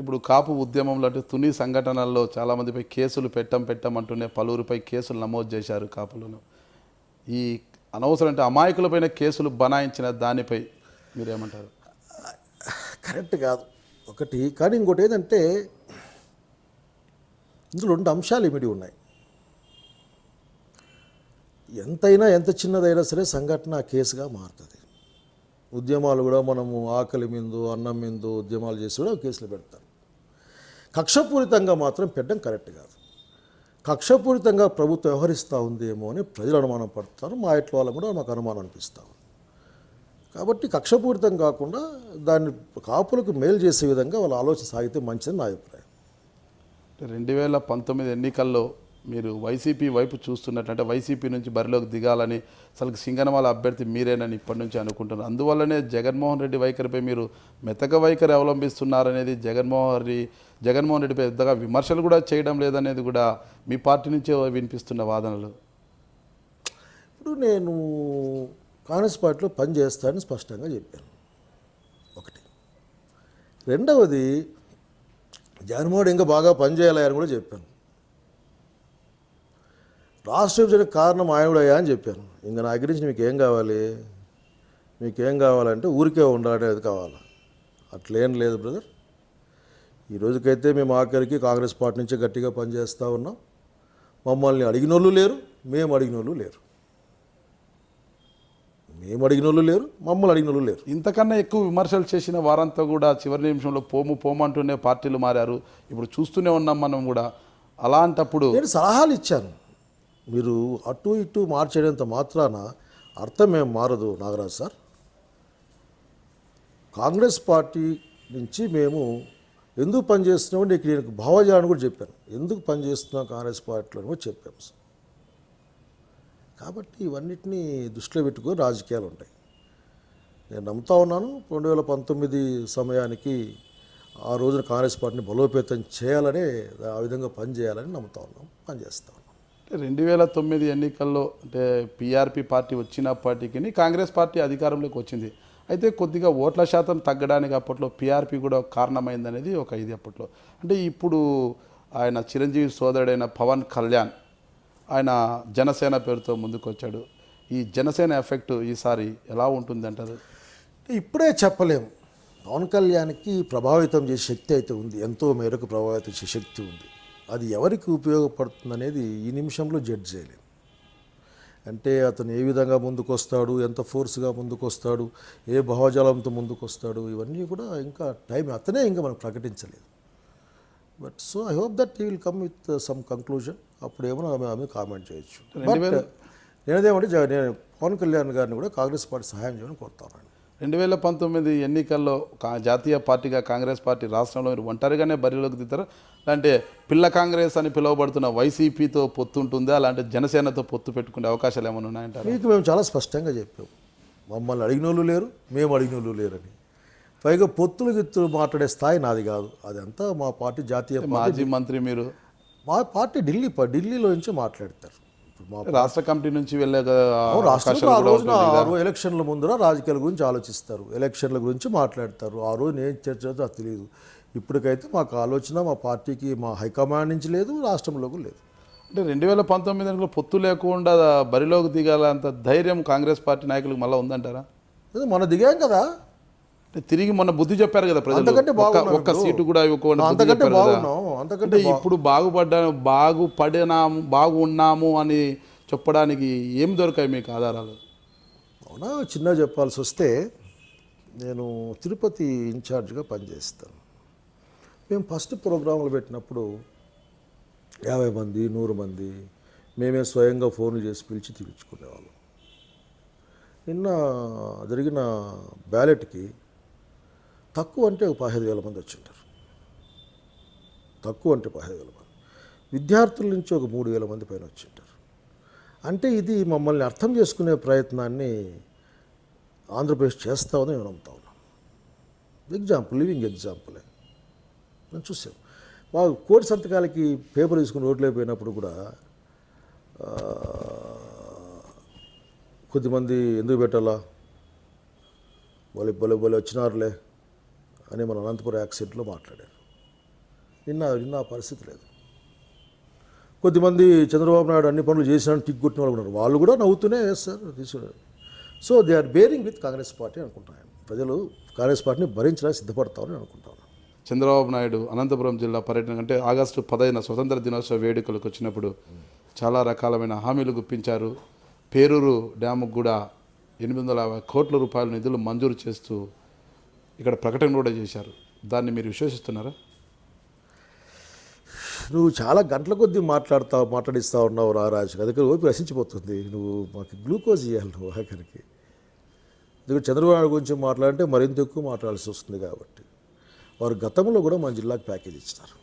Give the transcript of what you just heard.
ఇప్పుడు కాపు ఉద్యమంలో అంటే తుని సంఘటనల్లో చాలామందిపై కేసులు పెట్టమంటూనే పలువురిపై కేసులు నమోదు చేశారు కాపులను. ఈ అనవసరం అంటే అమాయకులపైన కేసులు బనాయించిన దానిపై మీరేమంటారు? కరెక్ట్ కాదు ఒకటి. కానీ ఇంకోటి ఏంటంటే ఇందులో 2 అంశాలు ఇమిడి ఉన్నాయి. ఎంతైనా ఎంత చిన్నదైనా సరే సంఘటన కేసుగా మారుతుంది. ఉద్యమాలు కూడా మనము ఆకలి మిందు అన్నం మిందు ఉద్యమాలు చేసి కూడా కేసులు పెడతారు. కక్షపూరితంగా మాత్రం పెట్టడం కరెక్ట్ కాదు. కక్షపూరితంగా ప్రభుత్వం వ్యవహరిస్తూ ఉందేమో అని ప్రజలు అనుమానం పడతారు. మా ఇట్ల వాళ్ళకు కూడా మాకు అనుమానం అనిపిస్తూ ఉంది. కాబట్టి కక్షపూరితం కాకుండా దాన్ని కాపులకు మేలు చేసే విధంగా వాళ్ళ ఆలోచన సాగితే మంచిదని నా అభిప్రాయం. 2019 ఎన్నికల్లో మీరు వైసీపీ వైపు చూస్తున్నట్లంటే వైసీపీ నుంచి బరిలోకి దిగాలని అసలు సింగనమాల అభ్యర్థి మీరేనని ఇప్పటి నుంచి అనుకుంటున్నారు. అందువల్లనే జగన్మోహన్ రెడ్డి వైఖరిపై మీరు మెతక వైఖరి అవలంబిస్తున్నారనేది జగన్మోహన్ రెడ్డిపై పెద్దగా విమర్శలు కూడా చేయడం లేదనేది కూడా మీ పార్టీ నుంచే వినిపిస్తున్న వాదనలు. ఇప్పుడు నేను కాంగ్రెస్ పార్టీలో పనిచేస్తానని స్పష్టంగా చెప్పాను. ఒకటి. రెండవది జగన్మోహన్ ఇంకా బాగా పనిచేయాలి అని కూడా చెప్పాను. రాష్ట్ర విభజనకు కారణం ఆయన కూడా అయ్యా అని చెప్పాను. ఇంకా నా గురించి మీకేం కావాలి? మీకేం కావాలంటే ఊరికే ఉండాలనేది కావాలా? అట్లేం లేదు బ్రదర్. ఈ రోజుకైతే మేము ఆఖరికి కాంగ్రెస్ పార్టీ నుంచి గట్టిగా పనిచేస్తూ ఉన్నాం. మమ్మల్ని అడిగినోళ్ళు లేరు, మేము అడిగినోళ్ళు లేరు. మేము అడిగినోళ్ళు లేరు, మమ్మల్ని అడిగినోళ్ళు లేరు. ఇంతకన్నా ఎక్కువ విమర్శలు చేసిన వారంతా కూడా చివరి నిమిషంలో పోమంటూనే పార్టీలు మారారు. ఇప్పుడు చూస్తూనే ఉన్నాం మనం కూడా. అలాంటప్పుడు నేను సలహాలు ఇచ్చాను. మీరు అటు ఇటు మార్చేయడంత మాత్రాన అర్థం ఏం మారదు నాగరాజు సార్. కాంగ్రెస్ పార్టీ నుంచి మేము ఎందుకు పనిచేస్తున్నామో నీకు నేను భావజాలను కూడా చెప్పాను. ఎందుకు పనిచేస్తున్నాం కాంగ్రెస్ పార్టీలో కూడా చెప్పాము సార్. కాబట్టి ఇవన్నిటినీ దృష్టిలో పెట్టుకొని రాజకీయాలు ఉంటాయి. నేను నమ్ముతా ఉన్నాను 2019 సమయానికి ఆ రోజున కాంగ్రెస్ పార్టీని బలోపేతం చేయాలని, ఆ విధంగా పనిచేయాలని నమ్ముతా ఉన్నాం, పనిచేస్తా ఉన్నాం. 2009 ఎన్నికల్లో అంటే పీఆర్పీ పార్టీ వచ్చినప్పటికీ కాంగ్రెస్ పార్టీ అధికారంలోకి వచ్చింది. అయితే కొద్దిగా ఓట్ల శాతం తగ్గడానికి అప్పట్లో పీఆర్పీ కూడా కారణమైందనేది ఒక ఇది అప్పట్లో. అంటే ఇప్పుడు ఆయన చిరంజీవి సోదరుడైన పవన్ కళ్యాణ్ ఆయన జనసేన పేరుతో ముందుకు వచ్చాడు. ఈ జనసేన ఎఫెక్ట్ ఈసారి ఎలా ఉంటుంది అంటారు? ఇప్పుడే చెప్పలేము. పవన్ కళ్యాణ్కి ప్రభావితం చేసే శక్తి అయితే ఉంది, ఎంతో మేరకు ప్రభావితం చేసే శక్తి ఉంది. అది ఎవరికి ఉపయోగపడుతుంది అనేది ఈ నిమిషంలో జడ్జ్ చేయలేము. అంటే అతను ఏ విధంగా ముందుకు వస్తాడు, ఎంత ఫోర్స్గా ముందుకు వస్తాడు, ఏ భావజాలంతో ముందుకు వస్తాడు, ఇవన్నీ కూడా ఇంకా టైం అతనే ఇంకా మనం ప్రకటించలేదు. But so I hope that he will come with some conclusion. అప్పుడు ఏమో ఆమె కామెంట్ చేయొచ్చు. బట్ నేనేదేమంటే నేను పవన్ కళ్యాణ్ గారిని కూడా కాంగ్రెస్ పార్టీ సహాయం చేయమని కోరుతాను. 2019 ఎన్నికల్లో జాతీయ పార్టీగా కాంగ్రెస్ పార్టీ రాష్ట్రంలో మీరు ఒంటరిగానే బరిలోకి దిద్దారు. అంటే పిల్ల కాంగ్రెస్ అని పిలువబడుతున్న వైసీపీతో పొత్తు ఉంటుందా, అలాంటి జనసేనతో పొత్తు పెట్టుకునే అవకాశాలు ఏమైనా ఉన్నాయంటారు? మీకు మేము చాలా స్పష్టంగా చెప్పాము. మమ్మల్ని అడిగినోళ్ళు లేరు, మేము అడిగినోళ్ళు లేరని. పైగా పొత్తులు గిత్తులు మాట్లాడే స్థాయి నాది కాదు. అదంతా మా పార్టీ జాతీయ మాజీ మంత్రి మీరు. మా పార్టీ ఢిల్లీలో నుంచి మాట్లాడతారు. మా రాష్ట్ర కమిటీ నుంచి వెళ్ళే రాష్ట్రంలో ఆ రోజున ఎలక్షన్ల ముందర రాజకీయాల గురించి ఆలోచిస్తారు, ఎలక్షన్ల గురించి మాట్లాడతారు. ఆ రోజు నేను చర్చ అది తెలియదు. ఇప్పటికైతే మాకు ఆలోచన మా పార్టీకి మా హైకమాండ్ నుంచి లేదు, రాష్ట్రంలోకి లేదు. అంటే 2019 పొత్తు లేకుండా బరిలోకి దిగాలంత ధైర్యం కాంగ్రెస్ పార్టీ నాయకులకు మళ్ళీ ఉందంటారా? మన దిగాం కదా, తిరిగి మొన్న బుద్ధి చెప్పారు కదా ప్రజలు, ఒక్క సీటు కూడా అంతకంటే ఇప్పుడు బాగున్నాము అని చెప్పడానికి ఏం దొరికాయి మీకు ఆధారాలు? అవునా, చిన్నగా చెప్పాల్సి వస్తే నేను తిరుపతి ఇన్ఛార్జ్గా పనిచేస్తాను. మేము ఫస్ట్ ప్రోగ్రాంలు పెట్టినప్పుడు 50 మంది 100 మంది మేమే స్వయంగా ఫోన్లు చేసి పిలిచి తీర్చుకునేవాళ్ళం. నిన్న జరిగిన బ్యాలెట్కి తక్కువ అంటే 15,000 మంది వచ్చింటారు. తక్కువ అంటే 15,000 మంది. విద్యార్థుల నుంచి ఒక 3,000 మంది పైన వచ్చింటారు. అంటే ఇది మమ్మల్ని అర్థం చేసుకునే ప్రయత్నాన్ని ఆంధ్రప్రదేశ్ చేస్తామని మేము నమ్ముతా ఉన్నాం. ఎగ్జాంపుల్, లివింగ్ ఎగ్జాంపులే నేను చూసాం. వాళ్ళు కోటి సంతకాలకి పేపర్ తీసుకుని రోడ్లు అయిపోయినప్పుడు కూడా కొద్దిమంది ఎందుకు పెట్టాలా, వాళ్ళు బలే వచ్చినారులే అని మన అనంతపురం యాక్సిడెంట్లో మాట్లాడారు. నిన్న ఆ పరిస్థితి లేదు. కొద్దిమంది చంద్రబాబు నాయుడు అన్ని పనులు చేసినా టిక్ కొట్టిన వాళ్ళు ఉన్నారు, వాళ్ళు కూడా నవ్వుతూనే వేస్తారు తీసుకున్నారు. So they are bearing with Congress party అనుకుంటున్నాను. ప్రజలు కాంగ్రెస్ పార్టీని భరించడానికి సిద్ధపడతామని అనుకుంటాను. చంద్రబాబు నాయుడు అనంతపురం జిల్లా పర్యటన అంటే ఆగస్టు 15 స్వతంత్ర దినోత్సవ వేడుకలకు వచ్చినప్పుడు చాలా రకాలమైన హామీలు గుప్పించారు. పేరూరు డ్యాముకు కూడా 850 కోట్ల రూపాయల నిధులు మంజూరు చేస్తూ ఇక్కడ ప్రకటన కూడా చేశారు. దాన్ని మీరు విశ్వసిస్తున్నారా? నువ్వు చాలా గంటల కొద్దీ మాట్లాడిస్తూ ఉన్నావు రారాజు, అందుకే ఓపి రసించిపోతుంది. నువ్వు మాకు గ్లూకోజ్ ఇవ్వాలి నువ్వు ఆఖరికి. ఎందుకంటే చంద్రబాబు నాయుడు గురించి మాట్లాడంటే మరింత ఎక్కువ మాట్లాడాల్సి వస్తుంది. కాబట్టి వారు గతంలో కూడా మన జిల్లాకు ప్యాకేజ్ ఇచ్చినారు.